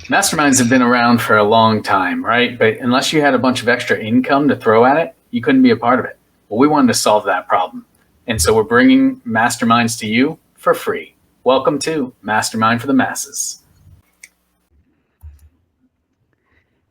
Masterminds have been around for a long time, right? But unless you had a bunch of extra income to throw at it, you couldn't be a part of it. Well, we wanted to solve that problem. And so we're bringing masterminds to you for free. Welcome to Mastermind for the Masses.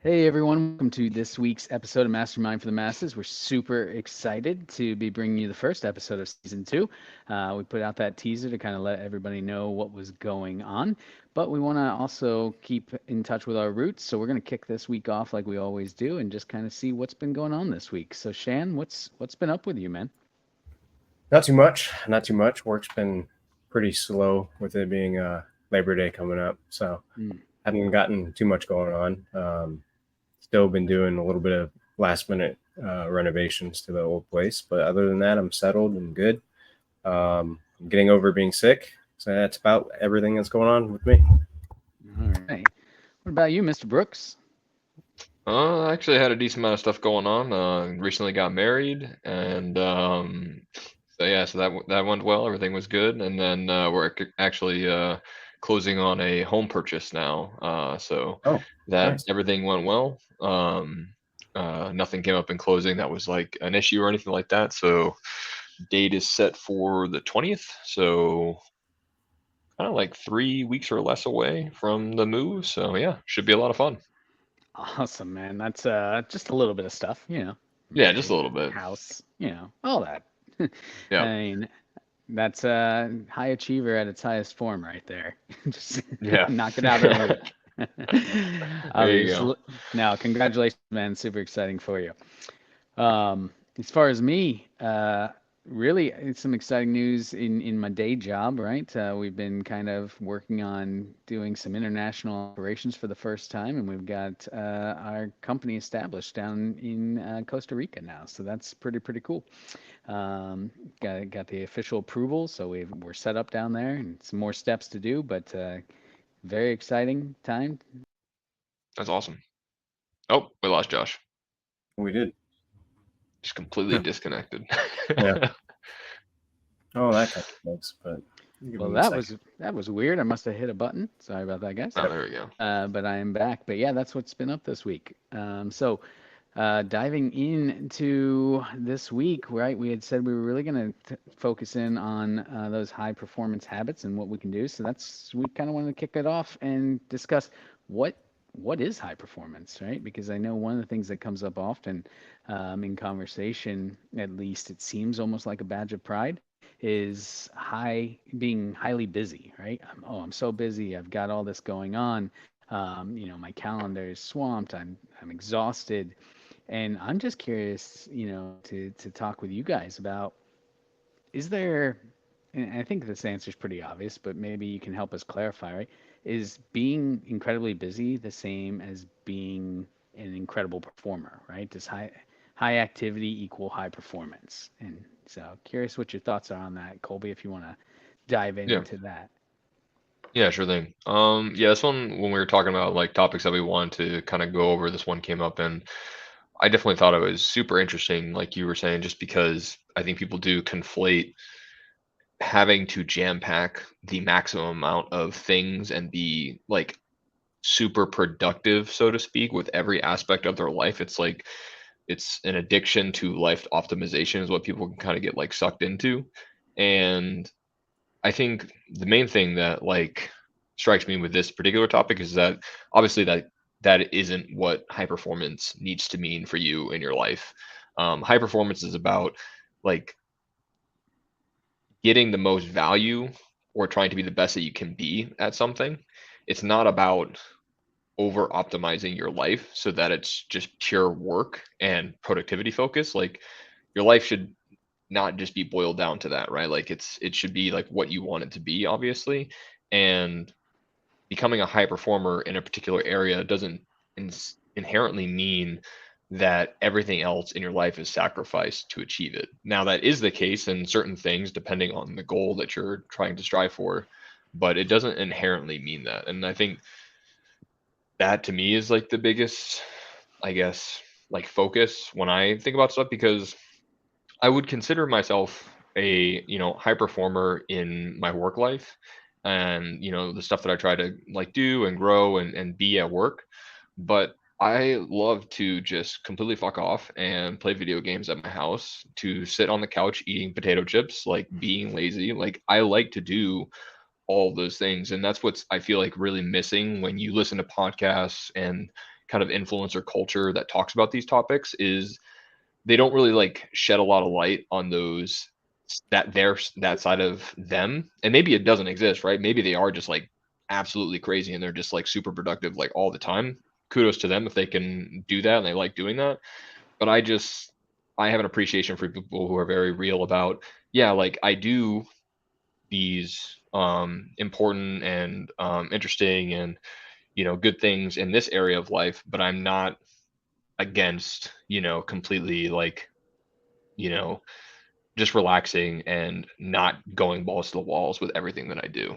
Hey everyone, welcome to this week's episode of Mastermind for the Masses. We're super excited to be bringing you the first episode of season two. We put out that teaser to kind of let everybody know what was going on, but we want to also keep in touch with our roots. So we're going to kick this week off like we always do and just kind of see what's been going on this week. So Shan, what's been up with you, man? Not too much. Not too much. Work's been pretty slow with it being Labor Day coming up, so Mm. haven't gotten too much going on. Still been doing a little bit of last minute renovations to the old place, but other than that, I'm settled and good. I'm getting over being sick, so that's about everything that's going on with me. All right. What about you, Mr. Brooks? I actually had a decent amount of stuff going on. Recently got married, and so that went well. Everything was good, and then actually closing on a home purchase now. So Oh, that nice. everything went well. Nothing came up in closing that was like an issue or anything like that. So date is set for the 20th. So kind of like 3 weeks or less away from the move. So yeah, should be a lot of fun. Awesome, man. That's just a little bit of stuff, Yeah, just a married, little bit. house, all that. I Yeah, mean, that's high achiever at its highest form right there. Just yeah. knock it out in a week. There you go. Obviously. Now, congratulations, man. Super exciting for you. As far as me, really, it's some exciting news in my day job, right? We've been kind of working on doing some international operations for the first time, and we've got our company established down in Costa Rica now. So that's pretty cool. Um, got the official approval, so we're set up down there, and some more steps to do, but very exciting time. That's awesome. Oh, we lost Josh. We did. Just completely disconnected. Yeah. Oh, that kind of sucks, but give Well, him a second. that was weird. I must have hit a button. Sorry about that, guys. Oh, there we go. But I am back. But yeah, that's what's been up this week. Diving into this week, right? We had said we were really going to focus in on those high performance habits and what we can do. So we kind of wanted to kick it off and discuss what what is high performance, right? Because I know one of the things that comes up often in conversation, at least it seems almost like a badge of pride, is being highly busy, right? I'm so busy. I've got all this going on. My calendar is swamped. I'm exhausted, and I'm just curious, to talk with you guys about, is there, and I think this answer is pretty obvious, but maybe you can help us clarify, right? Is being incredibly busy the same as being an incredible performer, right? Does high activity equal high performance? And so curious what your thoughts are on that, Colby, if you want to dive Yeah. into that. Yeah, sure thing. Yeah, this one, when we were talking about like topics that we wanted to kind of go over, this one came up, and I definitely thought it was super interesting, like you were saying, just because I think people do conflate having to jam pack the maximum amount of things and be like super productive, so to speak, with every aspect of their life. It's like it's an addiction to life optimization is what people can kind of get like sucked into. And I think the main thing that like strikes me with this particular topic is that obviously that isn't what high performance needs to mean for you in your life. High performance is about like getting the most value or trying to be the best that you can be at something. It's not about over optimizing your life so that it's just pure work and productivity focus. Like your life should not just be boiled down to that, right? Like it should be like what you want it to be, obviously. And becoming a high performer in a particular area doesn't inherently mean that everything else in your life is sacrificed to achieve it. Now, that is the case in certain things, depending on the goal that you're trying to strive for, but it doesn't inherently mean that. And I think that to me is like the biggest, I guess, like focus when I think about stuff, because I would consider myself a, high performer in my work life. and the stuff that I try to like do and grow and be at work. But I love to just completely fuck off and play video games at my house, to sit on the couch eating potato chips, like being lazy. Like I like to do all those things. And that's what's, I feel like, really missing when you listen to podcasts and kind of influencer culture that talks about these topics, is they don't really like shed a lot of light on those, that side of them. And maybe it doesn't exist, right? Maybe they are just like absolutely crazy and they're just like super productive like all the time. Kudos to them if they can do that and they like doing that. But I have an appreciation for people who are very real about, yeah, like I do these important and interesting and good things in this area of life, but I'm not against completely like you know just relaxing and not going balls to the walls with everything that I do.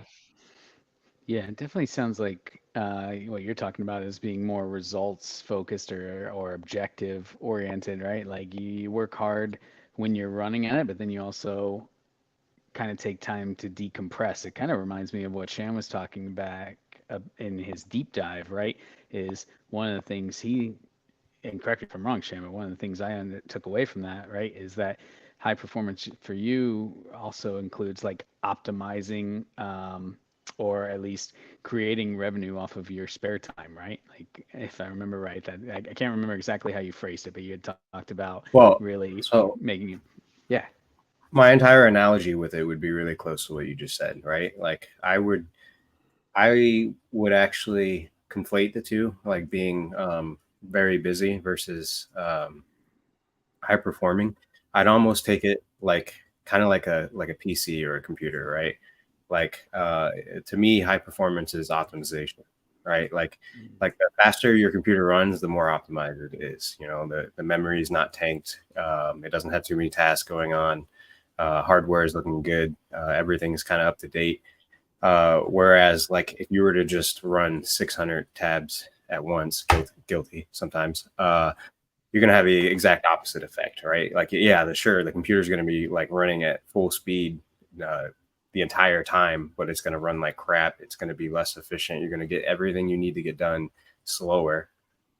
Yeah, it definitely sounds like what you're talking about is being more results focused or objective oriented, right? Like you work hard when you're running at it, but then you also kind of take time to decompress. It kind of reminds me of what Shan was talking back in his deep dive, right? Is one of the things he, and correct me if I'm wrong, Shan, but one of the things I took away from that, right, is that high performance for you also includes like optimizing or at least creating revenue off of your spare time, right? Like if I remember right, that I can't remember exactly how you phrased it, but you had talked about Well, really so making you, yeah, my entire analogy with it would be really close to what you just said, right? Like I would actually conflate the two, like being very busy versus high performing. I'd almost take it like kind of like a PC or a computer, right? Like to me, high performance is optimization, right? Like the faster your computer runs, the more optimized it is. The memory is not tanked. It doesn't have too many tasks going on. Hardware is looking good. Everything's kind of up to date. Whereas, like, if you were to just run 600 tabs at once, guilty sometimes, you're going to have the exact opposite effect, right? Like, yeah, the computer's going to be like running at full speed uh, the entire time, but it's going to run like crap. It's going to be less efficient. You're going to get everything you need to get done slower.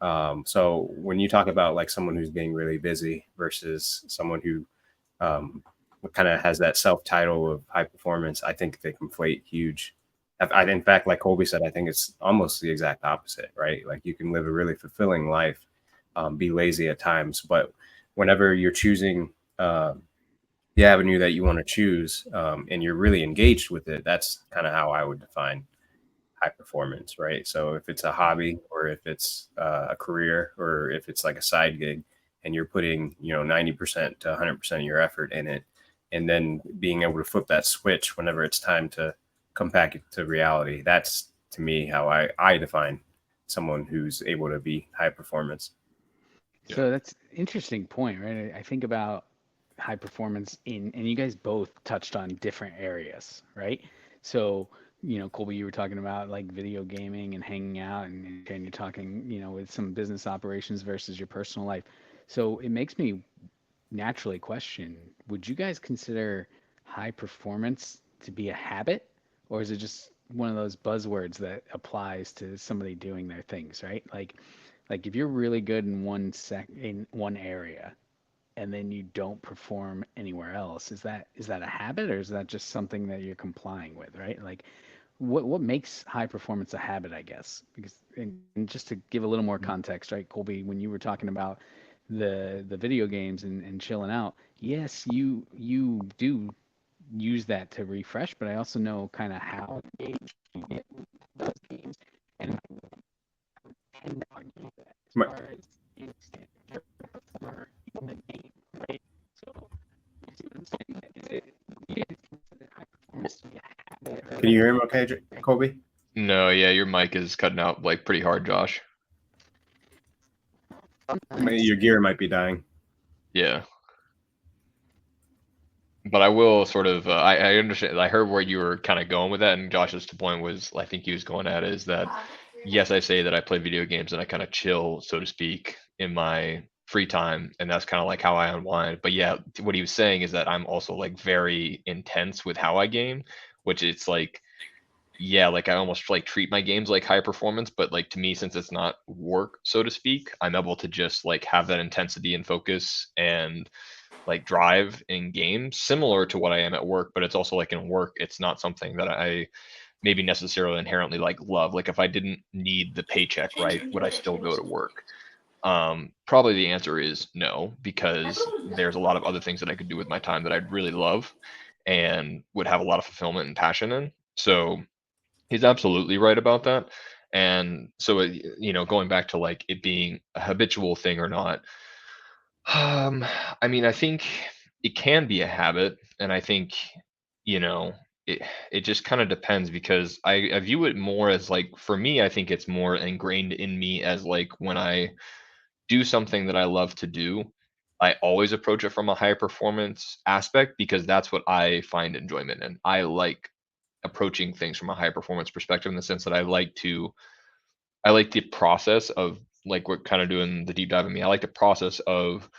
So when you talk about like someone who's being really busy versus someone who um, kind of has that self title of high performance, I think they conflate huge. In fact, like Colby said, I think it's almost the exact opposite, right? Like you can live a really fulfilling life, be lazy at times, but whenever you're choosing the avenue that you want to choose and you're really engaged with it, that's kind of how I would define high performance, right? So if it's a hobby or if it's a career or if it's like a side gig and you're putting, 90% to 100% of your effort in it, and then being able to flip that switch whenever it's time to come back to reality, that's to me how I define someone who's able to be high performance. Yeah. so that's interesting point, right? I think about high performance and you guys both touched on different areas, right? So, Colby, you were talking about like video gaming and hanging out, and you're talking, with some business operations versus your personal life. So it makes me naturally question, would you guys consider high performance to be a habit, or is it just one of those buzzwords that applies to somebody doing their things, right? Like if you're really good in in one area and then you don't perform anywhere else, is that a habit, or is that just something that you're complying with, right? Like what makes high performance a habit, I guess? Because and just to give a little more context, right, Colby, when you were talking about the video games and chilling out, yes, you do use that to refresh, but I also know kind of how engaged you get with those games, and I tend to argue that as My- far as you stand your performer in the game, right? So you see what I'm saying? Is it, you guys consider high performance to be a habit, or Can you hear him okay, Colby? No, yeah, your mic is cutting out like pretty hard, Josh. Your gear might be dying. Yeah. But I will sort of, I understand, I heard where you were kind of going with that, and Josh's point was, I think he was going at is that, yes, I say that I play video games and I kind of chill, so to speak, in my free time, and that's kind of like how I unwind. But yeah, what he was saying is that I'm also like very intense with how I game, which it's like yeah, like I almost like treat my games like high performance, but like to me, since it's not work, so to speak, I'm able to just like have that intensity and focus and like drive in games similar to what I am at work, but it's also like in work, it's not something that I maybe necessarily inherently like love. Like if I didn't need the paycheck, right, would I still go to work? Probably the answer is no, because there's a lot of other things that I could do with my time that I'd really love and would have a lot of fulfillment and passion in. So he's absolutely right about that. And so, going back to like it being a habitual thing or not, um, I mean, I think it can be a habit, and I think, you know, it it just kind of depends because I view it more as like for me, I think it's more ingrained in me as like when I do something that I love to do, I always approach it from a high performance aspect because that's what I find enjoyment in. I like approaching things from a high performance perspective in the sense that I like the process of like we're kind of doing the deep dive in me. I like the process of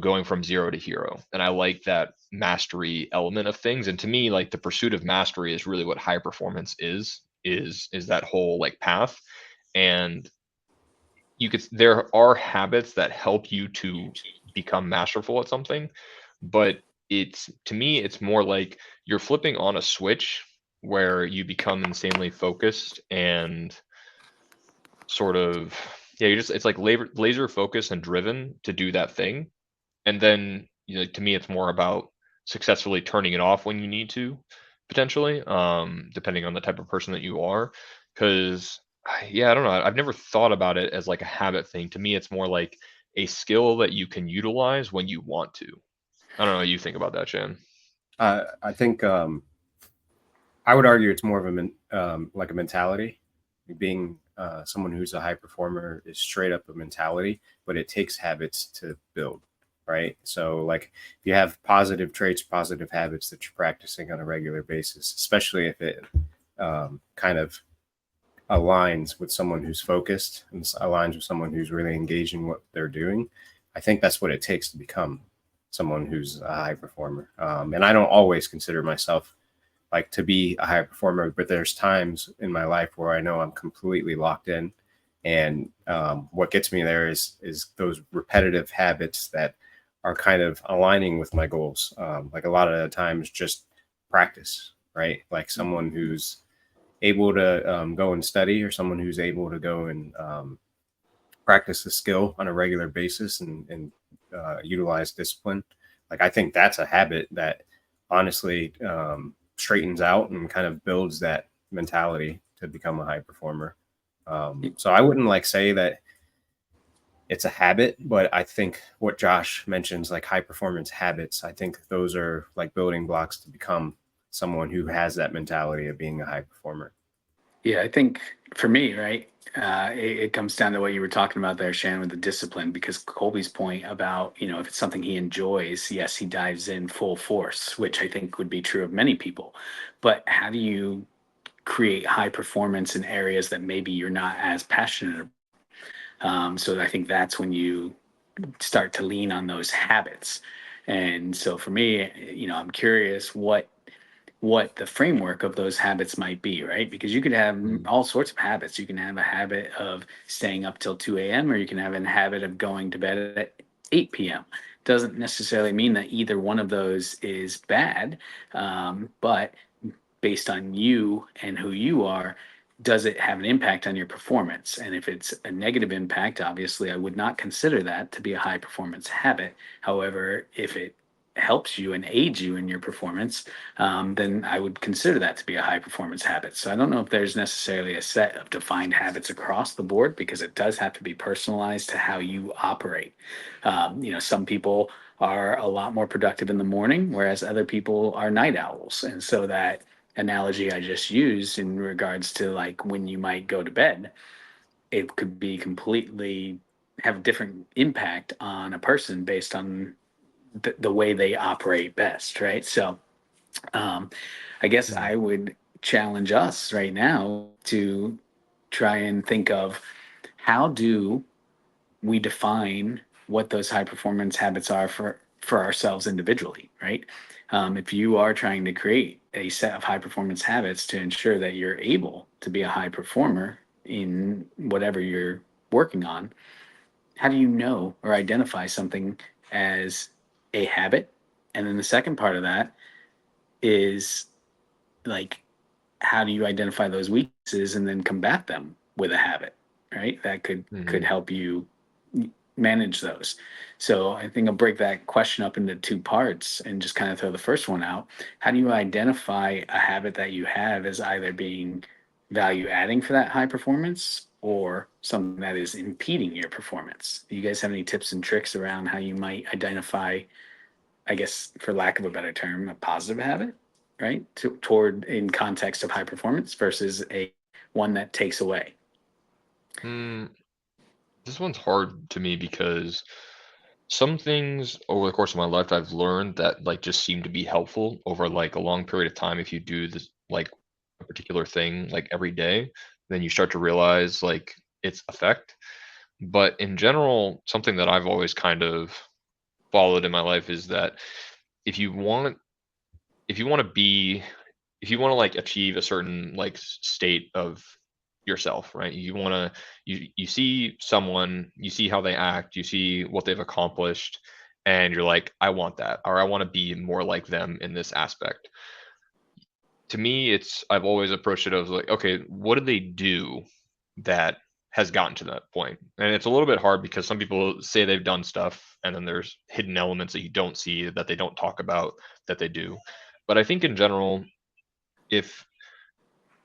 going from zero to hero. And I like that mastery element of things. And to me, like the pursuit of mastery is really what high performance is that whole like path. And there are habits that help you to become masterful at something, but it's to me, it's more like you're flipping on a switch where you become insanely focused and sort of yeah, it's like laser focused and driven to do that thing. And then, to me, it's more about successfully turning it off when you need to, potentially, depending on the type of person that you are. Because, yeah, I don't know. I've never thought about it as like a habit thing. To me, it's more like a skill that you can utilize when you want to. I don't know what you think about that, Shan. I think I would argue it's more of like a mentality. Being someone who's a high performer is straight up a mentality, but it takes habits to build, right? So, like, if you have positive traits, positive habits that you're practicing on a regular basis, especially if it kind of aligns with someone who's focused and aligns with someone who's really engaged in what they're doing, I think that's what it takes to become someone who's a high performer. And I don't always consider myself like to be a high performer, but there's times in my life where I know I'm completely locked in. And what gets me there is those repetitive habits that are kind of aligning with my goals. Like a lot of the times, just practice, right? Like someone who's able to go and study, or someone who's able to go and practice the skill on a regular basis and utilize discipline. Like I think that's a habit that honestly straightens out and kind of builds that mentality to become a high performer. So I wouldn't like say that it's a habit, but I think what Josh mentions, like high performance habits, I think those are like building blocks to become someone who has that mentality of being a high performer. Yeah, I think for me, right, it comes down to what you were talking about there, Shannon, with the discipline, because Colby's point about, if it's something he enjoys, yes, he dives in full force, which I think would be true of many people. But how do you create high performance in areas that maybe you're not as passionate about? So I think that's when you start to lean on those habits. And so for me, I'm curious what the framework of those habits might be, right? Because you could have all sorts of habits. You can have a habit of staying up till 2 a.m., or you can have a habit of going to bed at 8 p.m. Doesn't necessarily mean that either one of those is bad, but based on you and who you are, does it have an impact on your performance? And if it's a negative impact, obviously I would not consider that to be a high performance habit. However, if it helps you and aids you in your performance, then I would consider that to be a high performance habit. So I don't know if there's necessarily a set of defined habits across the board, because it does have to be personalized to how you operate. Some people are a lot more productive in the morning, whereas other people are night owls. And so that analogy I just used in regards to like when you might go to bed, it could be completely have a different impact on a person based on the way they operate best, right? So um, I guess Mm. I would challenge us right now to try and think of how do we define what those high performance habits are for ourselves individually, right? If you are trying to create a set of high performance habits to ensure that you're able to be a high performer in whatever you're working on, how do you know or identify something as a habit? And then the second part of that is like, how do you identify those weaknesses and then combat them with a habit, right? That could help you manage those. So I think I'll break that question up into two parts and just kind of throw the first one out. How do you identify a habit that you have as either being value adding for that high performance or something that is impeding your performance? Do you guys have any tips and tricks around how you might identify, I guess, for lack of a better term, a positive habit, right? Toward in context of high performance versus a one that takes away. This one's hard to me because some things over the course of my life I've learned that like just seem to be helpful over like a long period of time. If you do this like a particular thing like every day, then you start to realize like its effect. But in general, something that I've always kind of followed in my life is that if you want if you want to be if you want to like achieve a certain like state of yourself, right? You want to you see someone, you see how they act, you see what they've accomplished, and you're like, I want that, or I want to be more like them in this aspect. To me, it's I've always approached it as like, okay, what do they do that has gotten to that point? And it's a little bit hard because some people say they've done stuff and then there's hidden elements that you don't see, that they don't talk about, that they do. But I think in general, if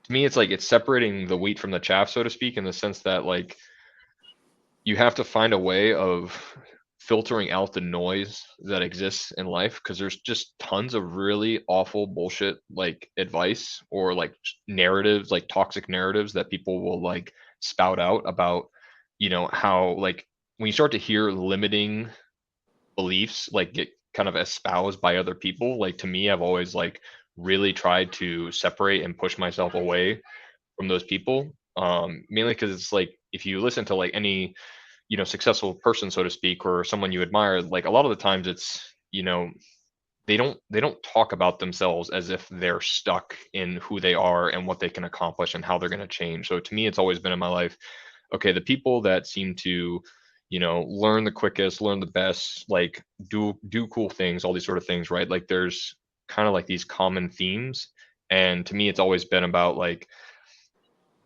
to me it's like it's separating the wheat from the chaff, so to speak, in the sense that like you have to find a way of filtering out the noise that exists in life, because there's just tons of really awful bullshit like advice or like narratives, like toxic narratives that people will like spout out about, how like when you start to hear limiting beliefs like get kind of espoused by other people, like to me I've always like really tried to separate and push myself away from those people, mainly because it's like if you listen to like any successful person, so to speak, or someone you admire, like a lot of the times it's they don't talk about themselves as if they're stuck in who they are and what they can accomplish and how they're going to change. So to me it's always been in my life, okay, the people that seem to learn the quickest, learn the best, like do cool things, all these sort of things, right? Like there's kind of like these common themes, and to me it's always been about like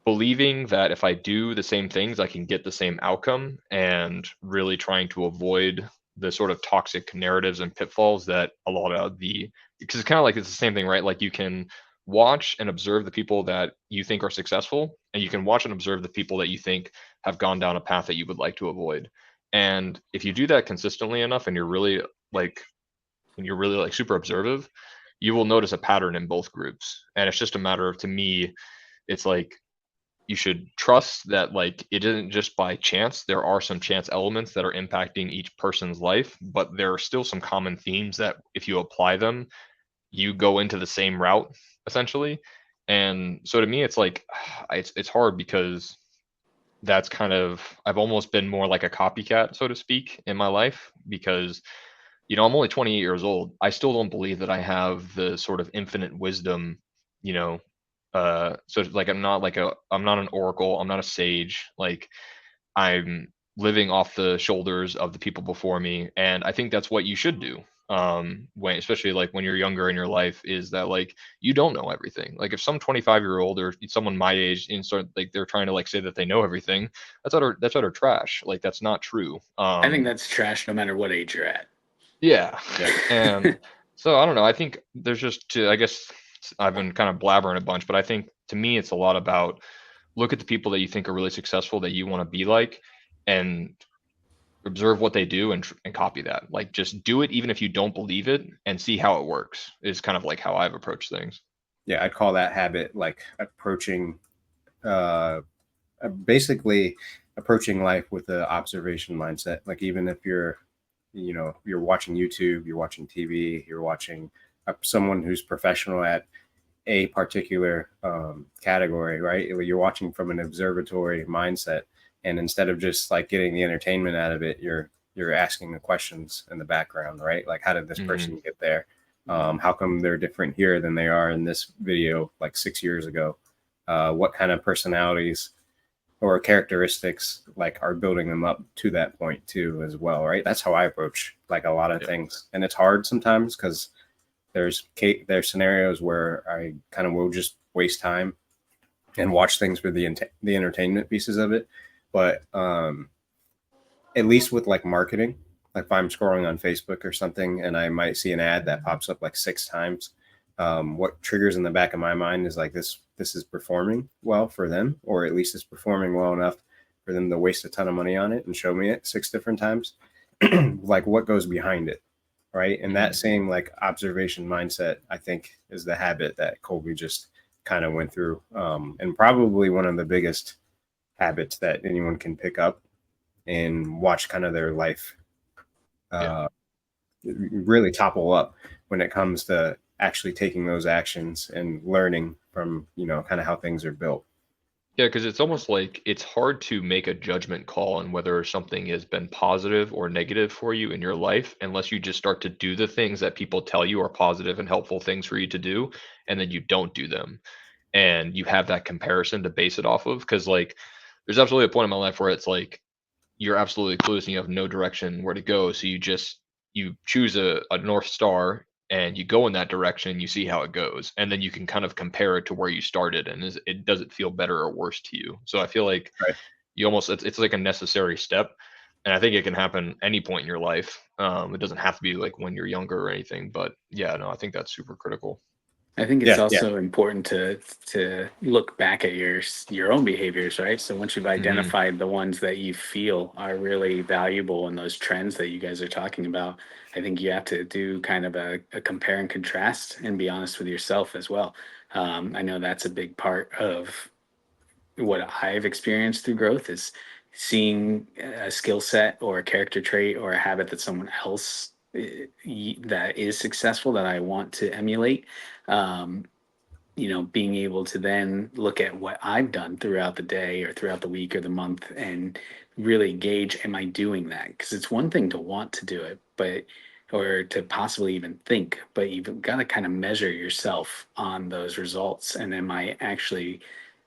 believing that if I do the same things, I can get the same outcome, and really trying to avoid the sort of toxic narratives and pitfalls that a lot of because it's kind of like it's the same thing, right? Like you can watch and observe the people that you think are successful, and you can watch and observe the people that you think have gone down a path that you would like to avoid. And if you do that consistently enough, and like you're really like super observative, you will notice a pattern in both groups. And it's just a matter of, to me, it's like you should trust that like it isn't just by chance. There are some chance elements that are impacting each person's life, but there are still some common themes that if you apply them, you go into the same route essentially. And so to me it's like it's hard because that's kind of I've almost been more like a copycat, so to speak, in my life, because I'm only 28 years old. I still don't believe that I have the sort of infinite wisdom, you know, so like I'm not an oracle, I'm not a sage. Like I'm living off the shoulders of the people before me, and I think that's what you should do. When especially like when you're younger in your life, is that like you don't know everything. Like if some 25-year-old or someone my age and start like they're trying to like say that they know everything, that's utter trash. Like that's not true. I think that's trash no matter what age you're at. Yeah. And so I don't know. I think there's I guess I've been kind of blabbering a bunch, but I think to me it's a lot about look at the people that you think are really successful that you want to be like, and observe what they do and copy that. Like just do it even if you don't believe it, and see how it works, is kind of like how I've approached things. Yeah, I'd call that habit like basically approaching life with the observation mindset. Like even if you're watching YouTube, you're watching TV, you're watching someone who's professional at a particular category, right? You're watching from an observatory mindset, and instead of just like getting the entertainment out of it, you're asking the questions in the background, right? Like how did this person get there? How come they're different here than they are in this video like 6 years ago? What kind of personalities or characteristics like are building them up to that point too as well, right? That's how I approach like a lot of things, and it's hard sometimes because there's scenarios where I kind of will just waste time and watch things for the entertainment pieces of it. But at least with like marketing, like if I'm scrolling on Facebook or something and I might see an ad that pops up like 6 times, what triggers in the back of my mind is like this is performing well for them, or at least it's performing well enough for them to waste a ton of money on it and show me it 6 different times. Like what goes behind it, right? And that same like observation mindset, I think, is the habit that Colby just kind of went through, and probably one of the biggest habits that anyone can pick up and watch kind of their life really topple up when it comes to actually taking those actions and learning from, kind of how things are built. Yeah, because it's almost like it's hard to make a judgment call on whether something has been positive or negative for you in your life unless you just start to do the things that people tell you are positive and helpful things for you to do, and then you don't do them. And you have that comparison to base it off of. Because, like, there's absolutely a point in my life where it's like you're absolutely clueless and you have no direction where to go. So you choose a North Star and you go in that direction, you see how it goes. And then you can kind of compare it to where you started, and does it feel better or worse to you? So I feel like Right. you almost, it's like a necessary step. And I think it can happen any point in your life. It doesn't have to be like when you're younger or anything, but yeah, no, I think that's super critical. I think it's Yeah. also important to look back at your own behaviors, right? So once you've identified the ones that you feel are really valuable and those trends that you guys are talking about, I think you have to do kind of a compare and contrast and be honest with yourself as well. I know that's a big part of what I've experienced through growth is seeing a skill set or a character trait or a habit that someone else that is successful that I want to emulate. Um, being able to then look at what I've done throughout the day or throughout the week or the month and really gauge, am I doing that? Because it's one thing to want to do it, but or to possibly even think, but you've got to kind of measure yourself on those results. And am I actually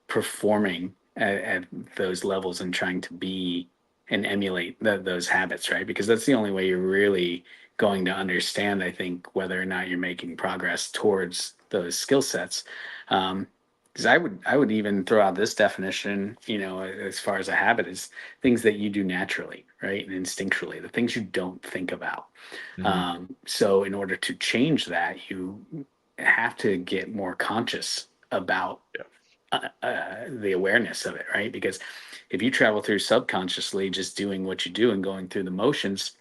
performing at those levels and trying to be and emulate those habits, right? Because that's the only way you're really going to understand, I think, whether or not you're making progress towards those skill sets. Because I would even throw out this definition, as far as a habit is things that you do naturally, right, and instinctually, the things you don't think about. So in order to change that, you have to get more conscious about the awareness of it, right? Because if you travel through subconsciously, just doing what you do and going through the motions,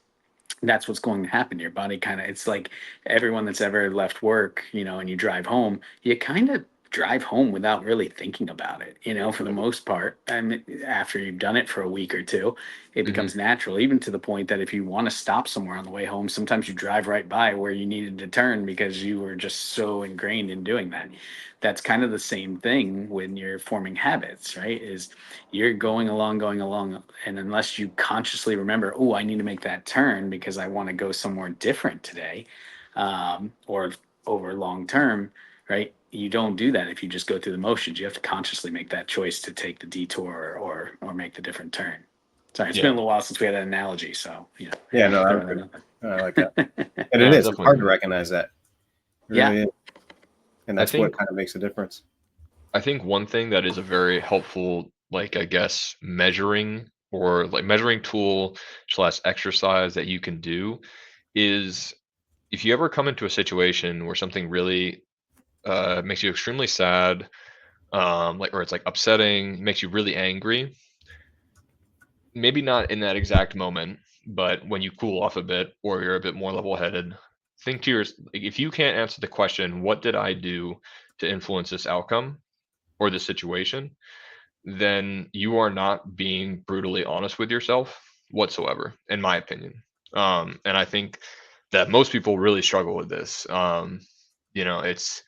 that's what's going to happen. Your body kind of, it's like everyone that's ever left work, and you drive home, you kind of drive home without really thinking about it, for the most part. And after you've done it for a week or two, it becomes natural, even to the point that if you want to stop somewhere on the way home, sometimes you drive right by where you needed to turn because you were just so ingrained in doing that. That's kind of the same thing when you're forming habits, right? Is you're going along, and unless you consciously remember, oh, I need to make that turn because I want to go somewhere different today, or over long term, right? You don't do that if you just go through the motions. You have to consciously make that choice to take the detour or make the different turn. Sorry, it's been a little while since we had an analogy, so Yeah, no, I like that. And it is. It's hard to recognize that. It really is. And that's what kind of makes a difference. I think one thing that is a very helpful, like, I guess, measuring tool / exercise that you can do is if you ever come into a situation where something really makes you extremely sad, or it's like upsetting, makes you really angry, maybe not in that exact moment, but when you cool off a bit or you're a bit more level headed, think to yourself, like, if you can't answer the question, what did I do to influence this outcome or this situation, then you are not being brutally honest with yourself whatsoever, in my opinion. And I think that most people really struggle with this. It's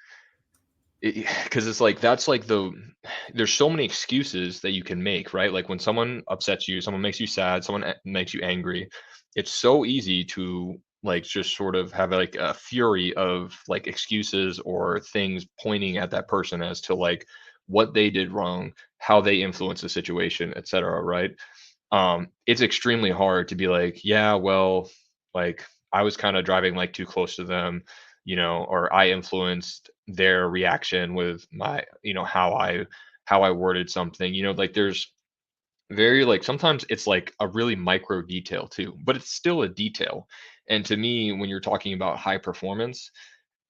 because it's like that's like there's so many excuses that you can make, right? Like when someone upsets you, someone makes you sad, someone makes you angry, it's so easy to like just sort of have like a fury of like excuses or things pointing at that person as to like what they did wrong, how they influenced the situation, etc. Right? It's extremely hard to be like, yeah, well, like I was kind of driving like too close to them, or I influenced their reaction with my, how I worded something, like there's very like sometimes it's like a really micro detail too, but it's still a detail. And to me, when you're talking about high performance,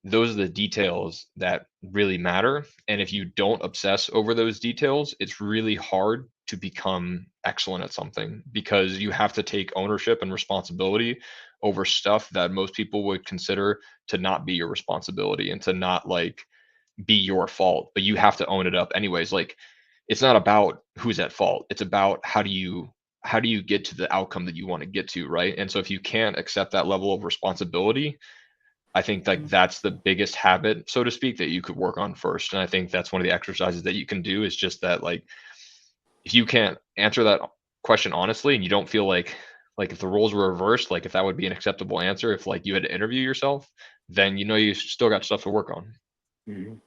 those are the details that really matter. And if you don't obsess over those details, it's really hard to become excellent at something because you have to take ownership and responsibility over stuff that most people would consider to not be your responsibility and to not like be your fault, but you have to own it up anyways. Like it's not about who's at fault. It's about how do you get to the outcome that you want to get to, right? And so if you can't accept that level of responsibility, I think like that's the biggest habit, so to speak, that you could work on first. And I think that's one of the exercises that you can do is just that like if you can't answer that question honestly and you don't feel like if the roles were reversed, like if that would be an acceptable answer, if like you had to interview yourself, then you still got stuff to work on. Mhm.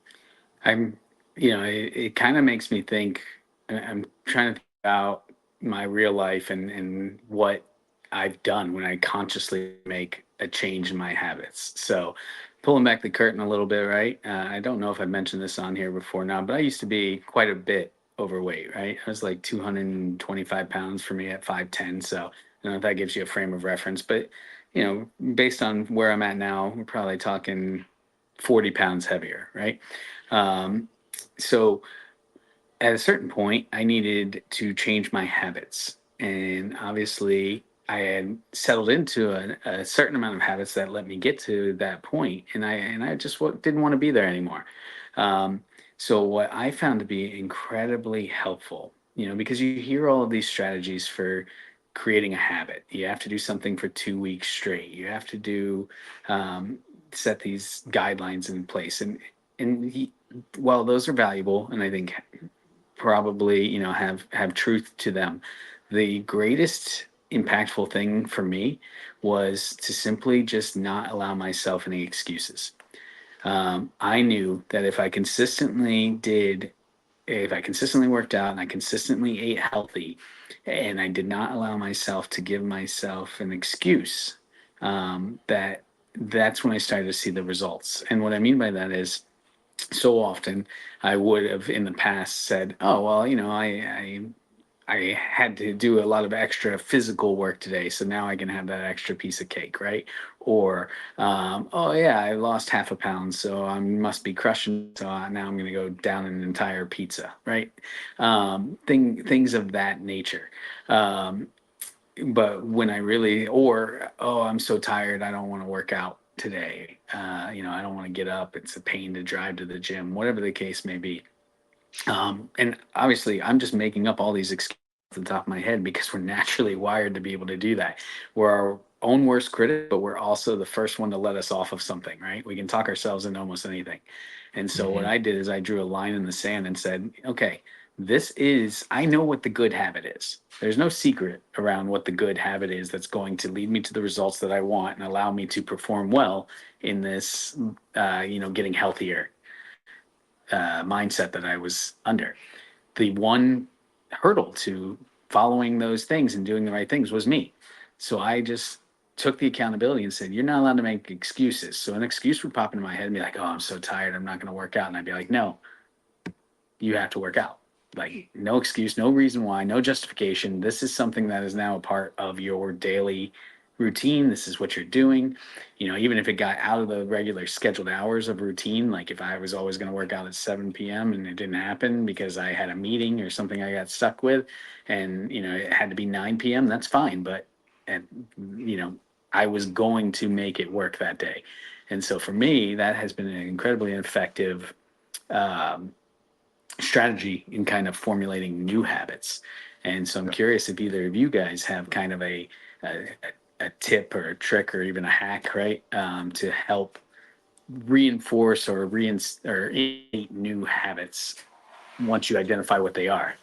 I'm, it kind of makes me think. I'm trying to think about my real life and what I've done when I consciously make a change in my habits. So, pulling back the curtain a little bit, right? I don't know if I've mentioned this on here before now, but I used to be quite a bit overweight, right? I was like 225 pounds for me at 5'10". So, I don't know if that gives you a frame of reference, but based on where I'm at now, we're probably talking 40 pounds heavier, right? Um, so at a certain point, I needed to change my habits. And obviously, I had settled into a certain amount of habits that let me get to that point, and I just didn't want to be there anymore. Um, so what I found to be incredibly helpful, because you hear all of these strategies for creating a habit. You have to do something for 2 weeks straight. You have to do um, set these guidelines in place, and while those are valuable, and I think probably have truth to them, the greatest impactful thing for me was to simply just not allow myself any excuses. I knew that if I consistently worked out and I consistently ate healthy, and I did not allow myself to give myself an excuse, that's when I started to see the results. And what I mean by that is, so often I would have in the past said, "Oh well, I had to do a lot of extra physical work today, so now I can have that extra piece of cake, right?" Or, "Oh yeah, I lost half a pound, so I must be crushing. So now I'm going to go down an entire pizza, right?" Things of that nature. Um, but when I really, or, "Oh, I'm so tired, I don't want to work out today. I don't want to get up. It's a pain to drive to the gym," whatever the case may be. And obviously, I'm just making up all these excuses off the top of my head because we're naturally wired to be able to do that. We're our own worst critic, but we're also the first one to let us off of something, right? We can talk ourselves into almost anything. And so what Hmm. I did is I drew a line in the sand and said, okay, I know what the good habit is. There's no secret around what the good habit is that's going to lead me to the results that I want and allow me to perform well in this, getting healthier mindset that I was under. The one hurdle to following those things and doing the right things was me. So I just took the accountability and said, "You're not allowed to make excuses." So an excuse would pop into my head and be like, "Oh, I'm so tired. I'm not going to work out." And I'd be like, "No, you have to work out." Like, no excuse, no reason why, no justification. This is something that is now a part of your daily routine. This is what you're doing. Even if it got out of the regular scheduled hours of routine, like if I was always going to work out at 7 p.m. and it didn't happen because I had a meeting or something I got stuck with, and it had to be 9 p.m., that's fine. But and I was going to make it work that day. And so for me, that has been an incredibly effective um, strategy in kind of formulating new habits. And so I'm curious if either of you guys have kind of a, a tip or a trick or even a hack, right, to help reinforce or innate new habits once you identify what they are.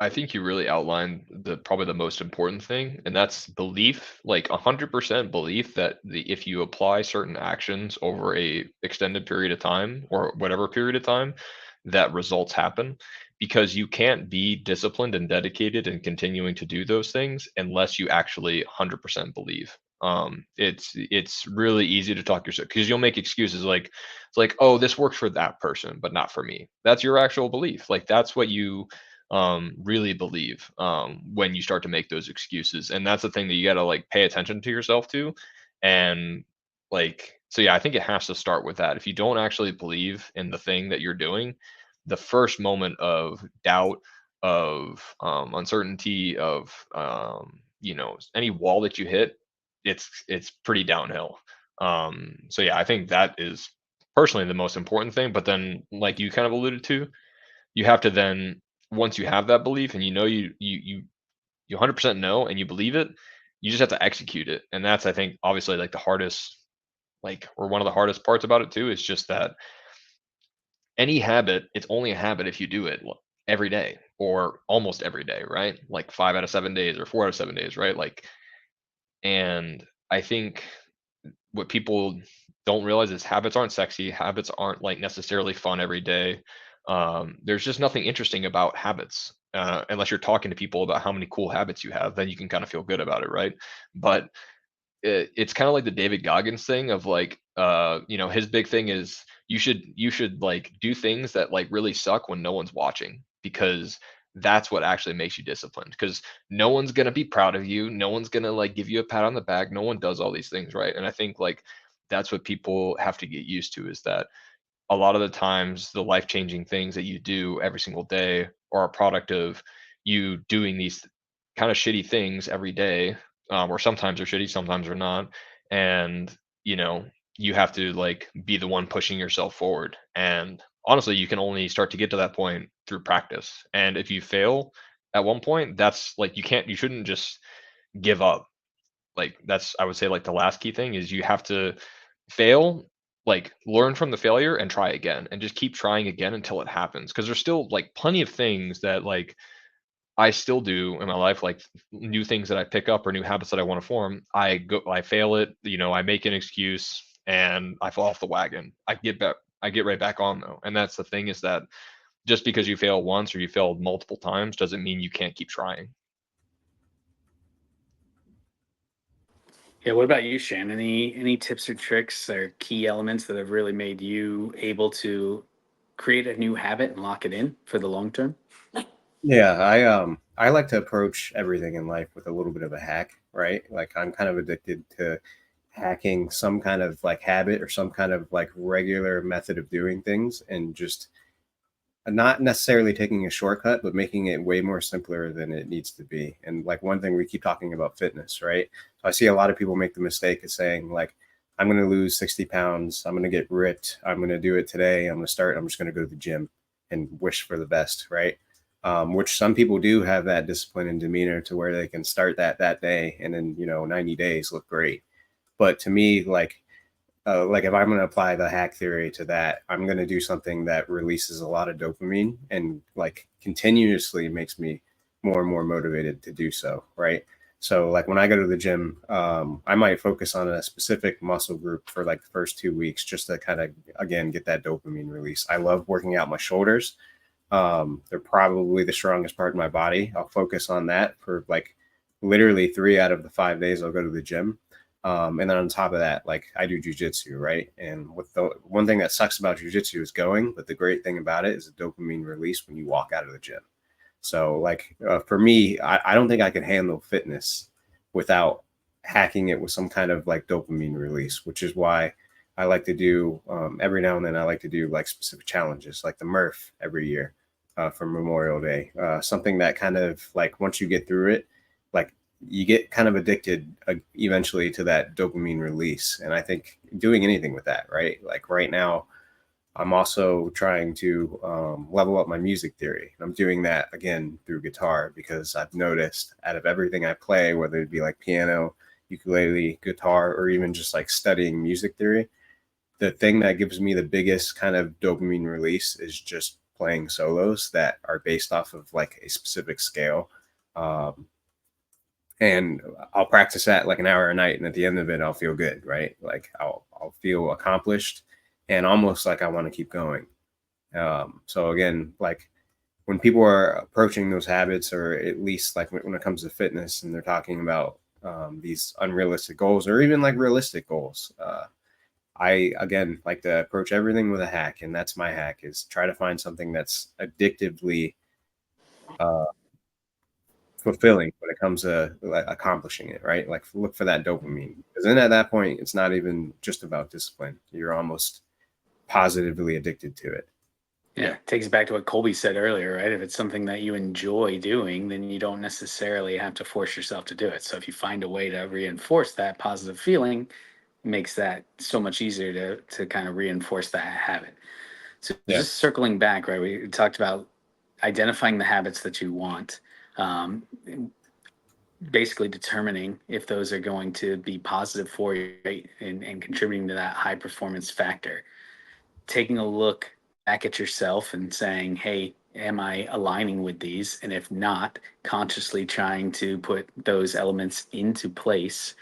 I think you really outlined probably the most important thing, and that's belief, like 100% belief that if you apply certain actions over a extended period of time or whatever period of time, that results happen. Because you can't be disciplined and dedicated and continuing to do those things unless you actually 100% believe. It's really easy to talk yourself, because you'll make excuses like it's like, oh, this works for that person, but not for me. That's your actual belief. Like that's what you really believe when you start to make those excuses. And that's the thing that you got to like pay attention to yourself to. And like, so yeah, I think it has to start with that. If you don't actually believe in the thing that you're doing, the first moment of doubt, of uncertainty, of any wall that you hit, it's pretty downhill. So yeah, I think that is personally the most important thing. But then, like you kind of alluded to, you have to then, once you have that belief and you know you 100% know and you believe it, you just have to execute it. And that's, I think, obviously like the hardest, like, or one of the hardest parts about it too, is just that any habit, it's only a habit if you do it every day or almost every day, right? Like 5 out of 7 days or 4 out of 7 days, right? Like, and I think what people don't realize is habits aren't sexy. Habits aren't like necessarily fun every day. There's just nothing interesting about habits, unless you're talking to people about how many cool habits you have. Then you can kind of feel good about it, right? But it's kind of like the David Goggins thing of like, his big thing is you should like do things that like really suck when no one's watching, because that's what actually makes you disciplined, because no one's going to be proud of you, no one's going to like give you a pat on the back, no one does all these things, right? And I think like that's what people have to get used to, is that a lot of the times the life-changing things that you do every single day are a product of you doing these kind of shitty things every day, or sometimes they're shitty, sometimes they're not. And you know, you have to like be the one pushing yourself forward. And honestly, you can only start to get to that point through practice. And if you fail at one point, that's like, you shouldn't just give up. Like that's, I would say, like the last key thing is you have to fail, like learn from the failure and try again and just keep trying again until it happens. Because there's still like plenty of things that like I still do in my life, like new things that I pick up or new habits that I want to form. I fail it, I make an excuse and I fall off the wagon. I get right back on though. And that's the thing, is that just because you fail once or you failed multiple times doesn't mean you can't keep trying. Yeah, what about you, Shan? Any tips or tricks or key elements that have really made you able to create a new habit and lock it in for the long term? Yeah, I like to approach everything in life with a little bit of a hack, right? Like I'm kind of addicted to hacking some kind of like habit or some kind of like regular method of doing things, and just not necessarily taking a shortcut, but making it way more simpler than it needs to be. And like one thing, we keep talking about fitness, right? So I see a lot of people make the mistake of saying like, I'm going to lose 60 pounds. I'm going to get ripped. I'm going to do it today. I'm just going to go to the gym and wish for the best, right? Which some people do have that discipline and demeanor to where they can start that day and then, 90 days look great. But to me, like if I'm going to apply the hack theory to that, I'm going to do something that releases a lot of dopamine and like continuously makes me more and more motivated to do so. Right. So like when I go to the gym, I might focus on a specific muscle group for like the first 2 weeks, just to kind of, again, get that dopamine release. I love working out my shoulders. They're probably the strongest part of my body. I'll focus on that for like literally 3 out of the 5 days I'll go to the gym. And then on top of that, like I do jujitsu, right? And with the one thing that sucks about jujitsu is going, but the great thing about it is the dopamine release when you walk out of the gym. So like for me, I don't think I can handle fitness without hacking it with some kind of like dopamine release, which is why I like to do every now and then I like to do like specific challenges, like the Murph every year for Memorial Day. Something that kind of like once you get through it, like you get kind of addicted eventually to that dopamine release. And I think doing anything with that, right? Like right now, I'm also trying to level up my music theory. I'm doing that again through guitar, because I've noticed out of everything I play, whether it be like piano, ukulele, guitar, or even just like studying music theory, the thing that gives me the biggest kind of dopamine release is just playing solos that are based off of like a specific scale. And I'll practice that like an hour a night, and at the end of it, I'll feel good, right? Like I'll feel accomplished and almost like I want to keep going. So again, like when people are approaching those habits, or at least like when it comes to fitness, and they're talking about these unrealistic goals or even like realistic goals, I again like to approach everything with a hack, and that's my hack: is try to find something that's addictively fulfilling when it comes to like accomplishing it, right? Like look for that dopamine, because then at that point, it's not even just about discipline. You're almost positively addicted to it. Yeah, it takes it back to what Colby said earlier, right? If it's something that you enjoy doing, then you don't necessarily have to force yourself to do it. So if you find a way to reinforce that positive feeling, it makes that so much easier to kind of reinforce that habit. So Yeah. just circling back, right? We talked about identifying the habits that you want, um, basically determining if those are going to be positive for you, right? And contributing to that high performance factor. Taking a look back at yourself and saying, hey, am I aligning with these? And if not, consciously trying to put those elements into place,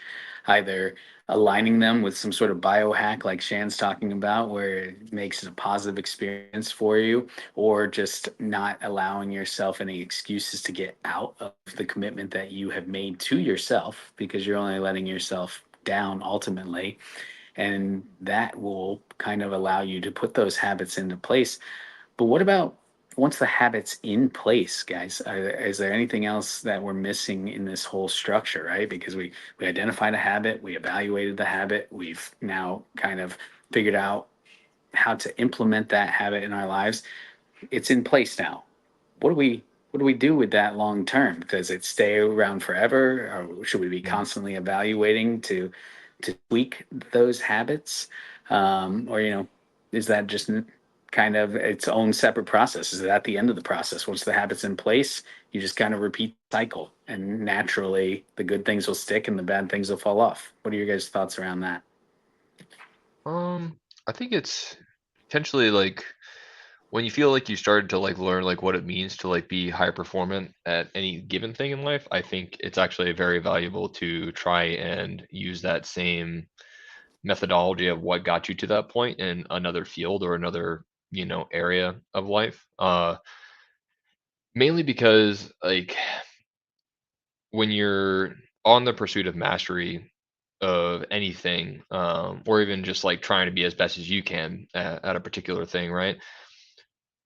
either aligning them with some sort of biohack like Shan's talking about, where it makes it a positive experience for you, or just not allowing yourself any excuses to get out of the commitment that you have made to yourself, because you're only letting yourself down ultimately. And that will kind of allow you to put those habits into place. But what about once the habit's in place, guys? Is there anything else that we're missing in this whole structure, right? Because we identified a habit, we evaluated the habit, we've now kind of figured out how to implement that habit in our lives. It's in place now. What do we do with that long term? Does it stay around forever, or should we be constantly evaluating to tweak those habits? Or is that just kind of its own separate process? Is it at the end of the process? Once the habit's in place, you just kind of repeat the cycle, and naturally the good things will stick and the bad things will fall off. What are your guys' thoughts around that? I think it's potentially like when you feel like you started to like learn like what it means to like be high performant at any given thing in life, I think it's actually very valuable to try and use that same methodology of what got you to that point in another field or another, area of life. Mainly because like when you're on the pursuit of mastery of anything, or even just like trying to be as best as you can at a particular thing, right?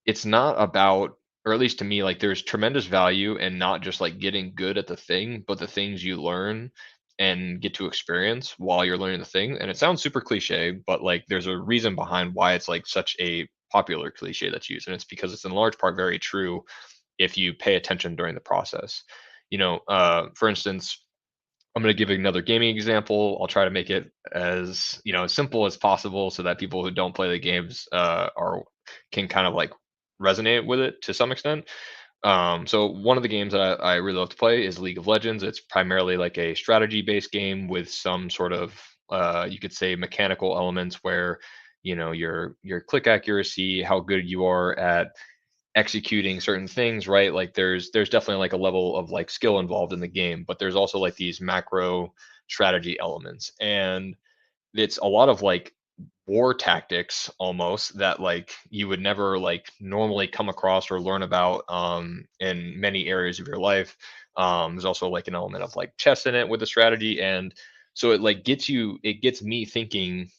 It's not about, or at least to me, like there's tremendous value in not just like getting good at the thing, but the things you learn and get to experience while you're learning the thing. And it sounds super cliche, but like there's a reason behind why it's like such a popular cliche that's used. And it's because it's in large part very true if you pay attention during the process. For instance, I'm going to give another gaming example. I'll try to make it as as simple as possible so that people who don't play the games are can kind of like resonate with it to some extent. So one of the games that I really love to play is League of Legends. It's primarily like a strategy-based game with some sort of you could say mechanical elements where your click accuracy, how good you are at executing certain things, right? Like there's definitely like a level of like skill involved in the game, but there's also like these macro strategy elements. And it's a lot of like war tactics almost that like you would never like normally come across or learn about in many areas of your life. There's also like an element of like chess in it with the strategy. And so it gets me thinking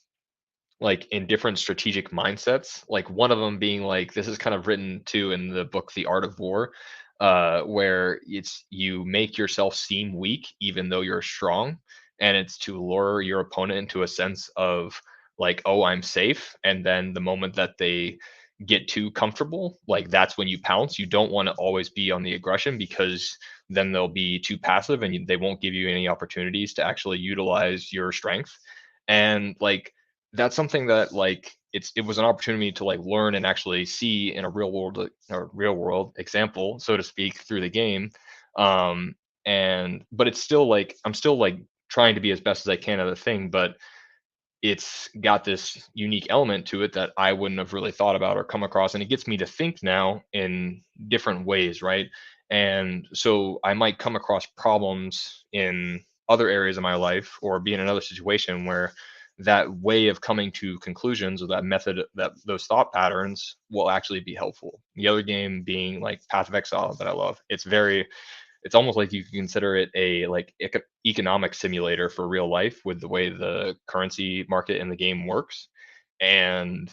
like in different strategic mindsets, like one of them being like this is kind of written too in the book The Art of War, where it's you make yourself seem weak even though you're strong, and it's to lure your opponent into a sense of like, oh, I'm safe, and then the moment that they get too comfortable, like that's when you pounce. You don't want to always be on the aggression because then they'll be too passive and they won't give you any opportunities to actually utilize your strength. And like that's something that like it was an opportunity to like learn and actually see in a real world example, so to speak, through the game. And but it's still like I'm still like trying to be as best as I can at the thing, but it's got this unique element to it that I wouldn't have really thought about or come across. And it gets me to think now in different ways, right? And so I might come across problems in other areas of my life or be in another situation where that way of coming to conclusions or that method, that those thought patterns will actually be helpful. The other game being like Path of Exile that I love. It's almost like you can consider it a like economic simulator for real life with the way the currency market in the game works. And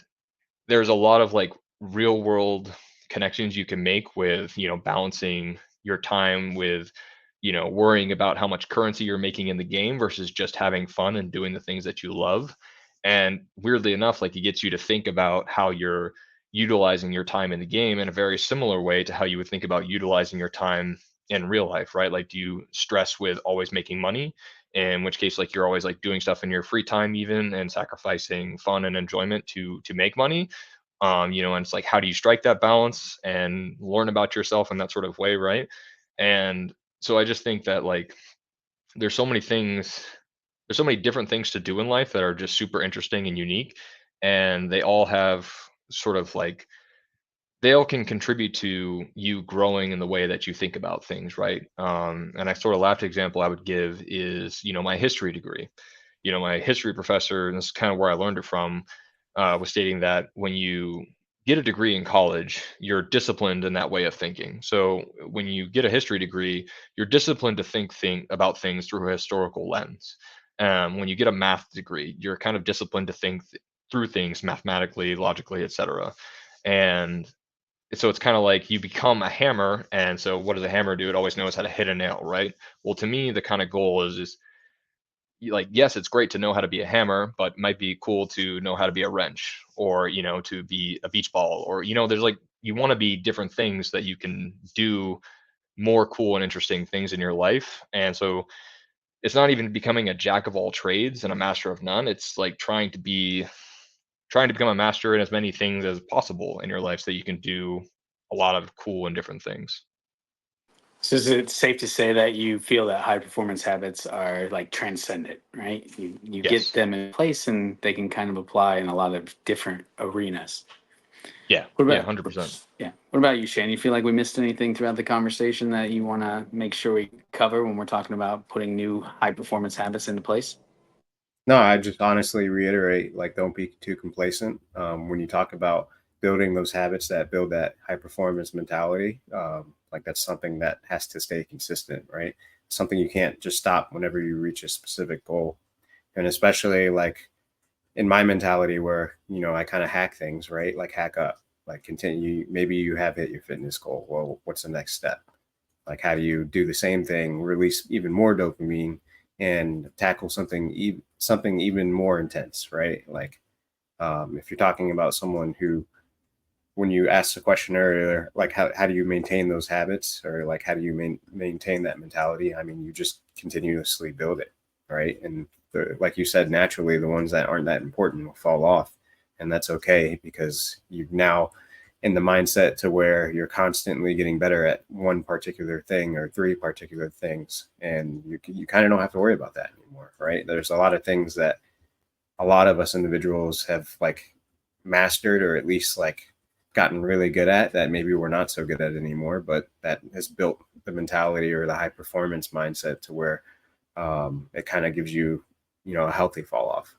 there's a lot of like real world connections you can make with, balancing your time with, worrying about how much currency you're making in the game versus just having fun and doing the things that you love. And weirdly enough, like it gets you to think about how you're utilizing your time in the game in a very similar way to how you would think about utilizing your time in real life, right? Like, do you stress with always making money? In which case, like you're always like doing stuff in your free time even and sacrificing fun and enjoyment to make money. And it's like, how do you strike that balance and learn about yourself in that sort of way, right? And so I just think that like there's so many things, there's so many different things to do in life that are just super interesting and unique, and they all have sort of like they all can contribute to you growing in the way that you think about things, right? And I sort of last example I would give is, my history degree. My history professor, and this is kind of where I learned it from, was stating that when you get a degree in college, you're disciplined in that way of thinking. So when you get a history degree, you're disciplined to think about things through a historical lens. When you get a math degree, you're kind of disciplined to think through things mathematically, logically, etc. And so it's kind of like you become a hammer, and so what does a hammer do? It always knows how to hit a nail, right? Well, to me, the kind of goal is like, yes, it's great to know how to be a hammer, but it might be cool to know how to be a wrench, or to be a beach ball, or there's like, you want to be different things that you can do more cool and interesting things in your life. And so it's not even becoming a jack of all trades and a master of none. It's like trying to become a master in as many things as possible in your life so that you can do a lot of cool and different things. So is it safe to say that you feel that high performance habits are like transcendent, right? You get Yes. them in place and they can kind of apply in a lot of different arenas. Yeah. What Yeah. about 100%. yeah? What about you, Shan? You feel like we missed anything throughout the conversation that you want to make sure we cover when we're talking about putting new high performance habits into place? No, I just honestly reiterate, like, don't be too complacent. When you talk about building those habits that build that high performance mentality, like that's something that has to stay consistent, right? Something you can't just stop whenever you reach a specific goal. And especially like in my mentality where, I kind of hack things, right? Like hack up, like continue. Maybe you have hit your fitness goal. Well, what's the next step? Like, how do you do the same thing, release even more dopamine, and tackle something even more intense, right? Like, if you're talking about someone who, when you asked the question earlier, like how do you maintain those habits, or like how do you maintain that mentality? I mean, you just continuously build it, right? And like you said, naturally, the ones that aren't that important will fall off, and that's okay because you've now in the mindset to where you're constantly getting better at one particular thing or three particular things, and you kind of don't have to worry about that anymore, right? There's a lot of things that a lot of us individuals have like mastered, or at least like gotten really good at, that maybe we're not so good at anymore, but that has built the mentality or the high performance mindset to where it kind of gives you, a healthy fall off.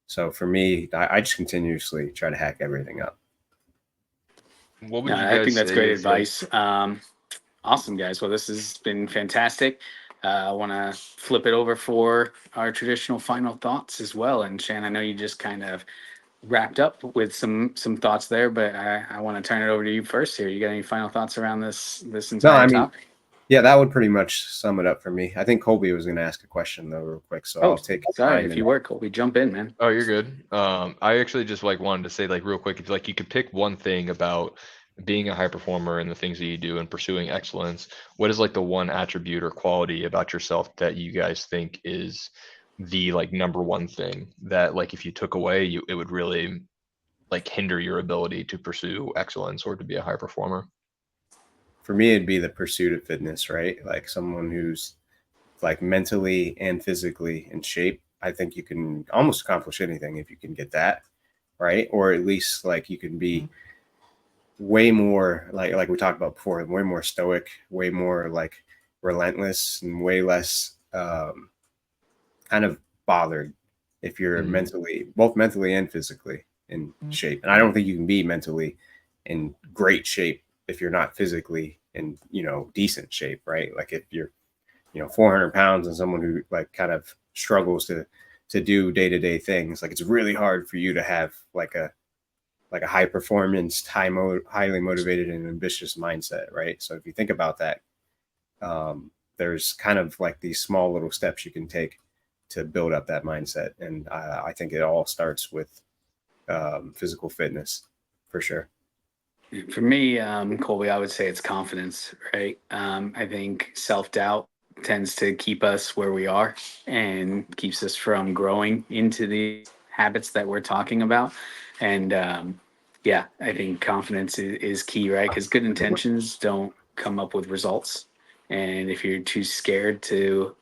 So for me, I just continuously try to hack everything up. What would No, you I think guys that's say great is like, advice. Awesome, guys. Well, this has been fantastic. I want to flip it over for our traditional final thoughts as well. And Shan, I know you just kind of wrapped up with some thoughts there, but I want to turn it over to you first here. You got any final thoughts around this No, entire I mean, topic? yeah, that would pretty much sum it up for me. I think Colby was going to ask a question though, real quick, so Oh, I'll take sorry. time. If you were, Colby, jump in, man. oh, you're good. I actually just like wanted to say like real quick, if like you could pick one thing about being a high performer and the things that you do and pursuing excellence, what is like the one attribute or quality about yourself that you guys think is the like number one thing that like if you took away, it would really like hinder your ability to pursue excellence or to be a high performer? For me, it'd be the pursuit of fitness, right? Like someone who's like mentally and physically in shape, I think you can almost accomplish anything if you can get that right, or at least like you can be way more like we talked about before, way more stoic, way more like relentless, and way less kind of bothered if you're both mentally and physically in shape. And I don't think you can be mentally in great shape if you're not physically in, decent shape, right? Like if you're, 400 pounds and someone who like kind of struggles to do day-to-day things, like it's really hard for you to have like a high performance, highly motivated and ambitious mindset, right? So if you think about that, there's kind of like these small little steps you can take to build up that mindset. And I think it all starts with physical fitness for sure. For me, Colby, I would say it's confidence, right? I think self-doubt tends to keep us where we are and keeps us from growing into the habits that we're talking about. And yeah, I think confidence is key, right? Because good intentions don't come up with results. And if you're too scared to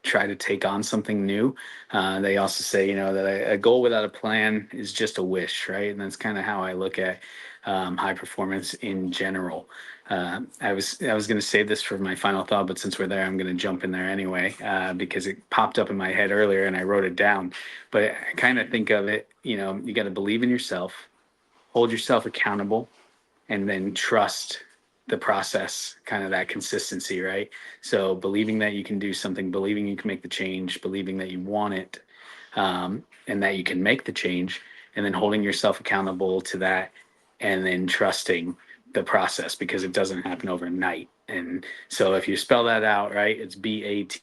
try to take on something new. They also say, that a goal without a plan is just a wish, right? And that's kind of how I look at high performance in general. I was going to save this for my final thought, but since we're there, I'm going to jump in there anyway because it popped up in my head earlier and I wrote it down. But I kind of think of it, you got to believe in yourself, hold yourself accountable, and then trust the process, kind of that consistency, right? So believing that you can do something, believing you can make the change, believing that you want it, and that you can make the change, and then holding yourself accountable to that, and then trusting the process because it doesn't happen overnight. And so if you spell that out, right, it's BAT,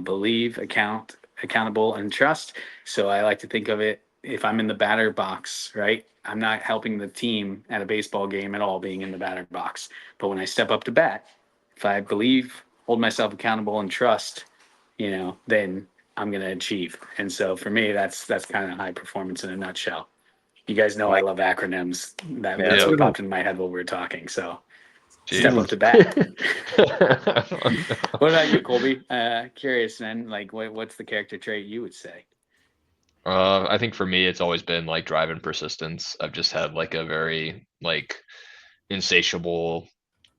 believe, accountable, and trust. So I like to think of it, if I'm in the batter box, right, I'm not helping the team at a baseball game at all being in the batter box. But when I step up to bat, if I believe, hold myself accountable, and trust, then I'm going to achieve. And so for me, that's kind of high performance in a nutshell. You guys know I love acronyms. That's what popped in my head while we were talking. So step up to bat. What about you, Colby? Curious, man. Like, what's the character trait you would say? I think for me, it's always been like drive and persistence. I've just had like a very like insatiable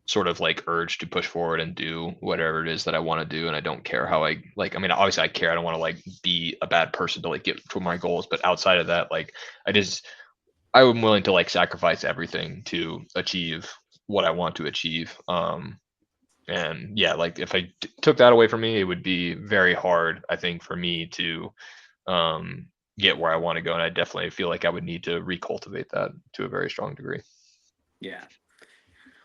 sort of like urge to push forward and do whatever it is that I want to do. And I don't care how I like, I mean, obviously I care. I don't want to like be a bad person to like get to my goals. But outside of that, like I'm willing to like sacrifice everything to achieve what I want to achieve. And yeah, like if I took that away from me, it would be very hard, I think, for me to um, get where I want to go. And I definitely feel like I would need to recultivate that to a very strong degree. Yeah.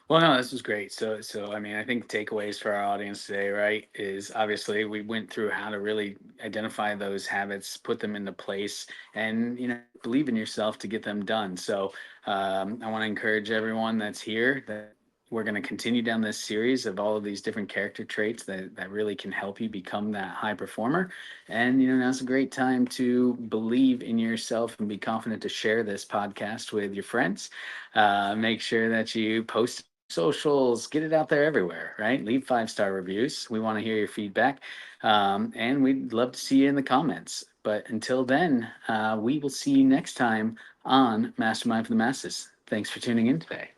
Well, no, this was great. So I mean, I think takeaways for our audience today, right, is obviously we went through how to really identify those habits, put them into place, and believe in yourself to get them done. So I want to encourage everyone that's here that we're going to continue down this series of all of these different character traits that really can help you become that high performer. And now's a great time to believe in yourself and be confident to share this podcast with your friends. Make sure that you post socials, get it out there everywhere, right? Leave 5-star reviews. We want to hear your feedback. And we'd love to see you in the comments. But until then, we will see you next time on Mastermind for the Masses. Thanks for tuning in today.